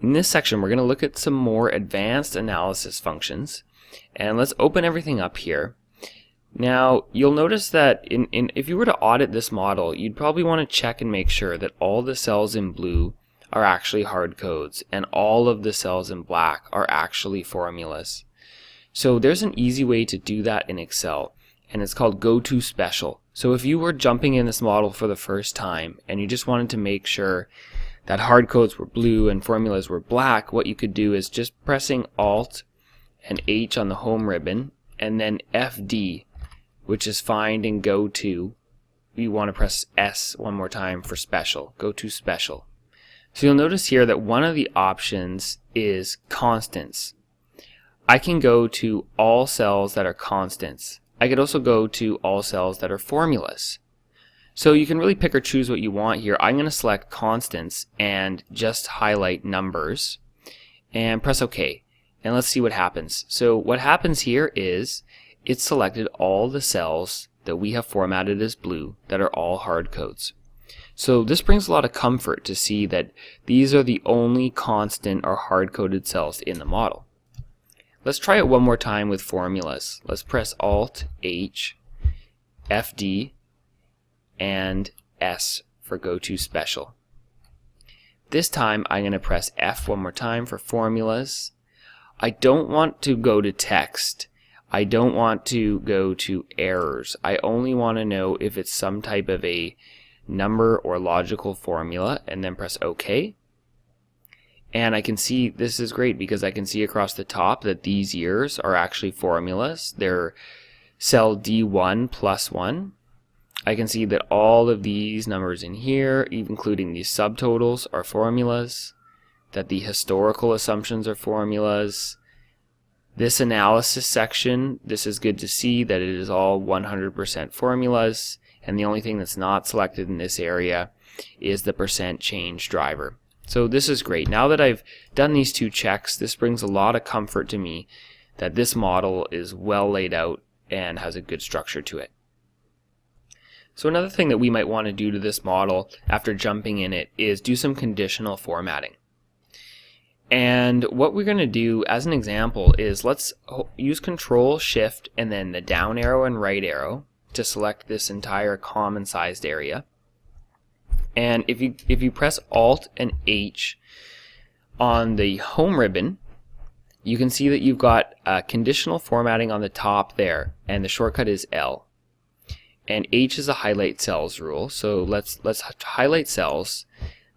In this section, we're going to look at some more advanced analysis functions. And let's open everything up here. Now, you'll notice that if you were to audit this model, you'd probably want to check and make sure that all the cells in blue are actually hard codes and all of the cells in black are actually formulas. So there's an easy way to do that in Excel, and it's called Go To Special. So if you were jumping in this model for the first time and you just wanted to make sure that hard codes were blue and formulas were black, what you could do is just pressing Alt and H on the home ribbon and then FD, which is find and go to. You want to press S one more time for special, Go To Special. So you'll notice here that one of the options is constants. I can go to all cells that are constants. I could also go to all cells that are formulas. So you can really pick or choose what you want here. I'm going to select constants and just highlight numbers and press OK. And let's see what happens. So what happens here is it selected all the cells that we have formatted as blue that are all hard codes. So this brings a lot of comfort to see that these are the only constant or hard-coded cells in the model. Let's try it one more time with formulas. Let's press Alt, H, FD, and S for Go To Special. This time I'm going to press F one more time for formulas. I don't want to go to text. I don't want to go to errors. I only want to know if it's some type of a number or logical formula, and then press OK. And I can see this is great because I can see across the top that these years are actually formulas. They're cell D1 plus 1. I can see that all of these numbers in here, including these subtotals, are formulas, that the historical assumptions are formulas. This analysis section, this is good to see that it is all 100% formulas, and the only thing that's not selected in this area is the percent change driver. So this is great. Now that I've done these two checks, this brings a lot of comfort to me that this model is well laid out and has a good structure to it. So another thing that we might want to do to this model after jumping in it is do some conditional formatting. And what we're going to do as an example is let's use Control Shift and then the down arrow and right arrow to select this entire common sized area. And if you press Alt and H on the home ribbon, you can see that you've got conditional formatting on the top there, and the shortcut is L. And H is a highlight cells rule, so let's highlight cells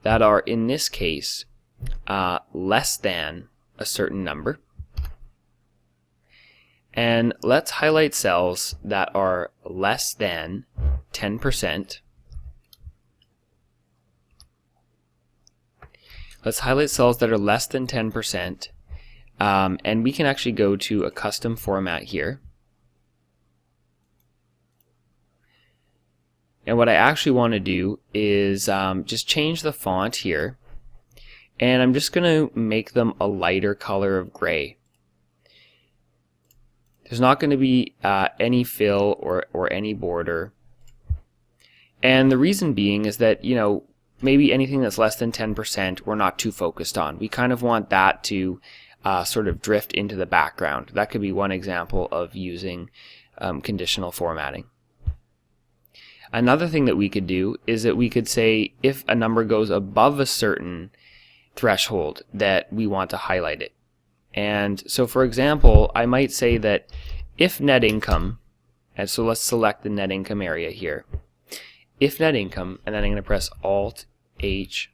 that are, in this case, less than a certain number. And let's highlight cells that are less than 10%. Let's highlight cells that are less than 10%. And we can actually go to a custom format here. And what I actually want to do is just change the font here. And I'm just going to make them a lighter color of gray. There's not going to be any fill or any border. And the reason being is that, you know, maybe anything that's less than 10% we're not too focused on. We kind of want that to sort of drift into the background. That could be one example of using conditional formatting. Another thing that we could do is that we could say if a number goes above a certain threshold that we want to highlight it. And so for example, I might say that if net income, and so let's select the net income area here. If net income, and then I'm going to press Alt, H,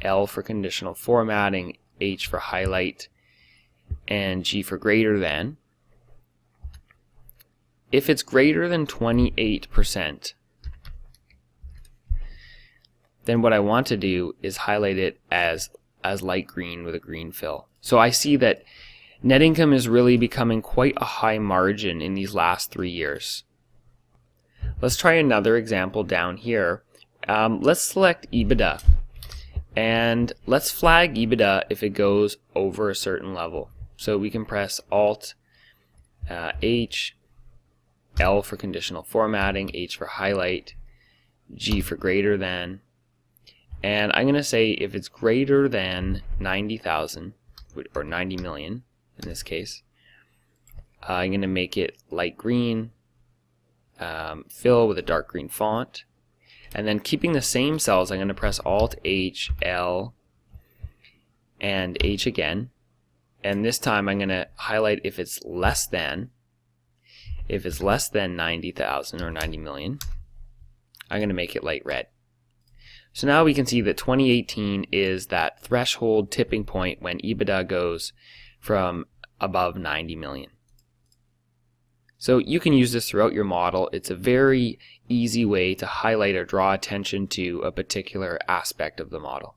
L for conditional formatting, H for highlight, and G for greater than. If it's greater than 28%, then what I want to do is highlight it as light green with a green fill. So I see that net income is really becoming quite a high margin in these last 3 years. Let's try another example down here. Let's select EBITDA, and let's flag EBITDA if it goes over a certain level. So we can press Alt, H, L for conditional formatting, H for highlight, G for greater than, And I'm going to say if it's greater than 90,000, or 90 million in this case, I'm going to make it light green, fill with a dark green font, and then keeping the same cells, I'm going to press Alt H, L, and H again, and this time I'm going to highlight if it's less than 90,000 or 90 million, I'm going to make it light red. So now we can see that 2018 is that threshold tipping point when EBITDA goes from above 90 million. So you can use this throughout your model. It's a very easy way to highlight or draw attention to a particular aspect of the model.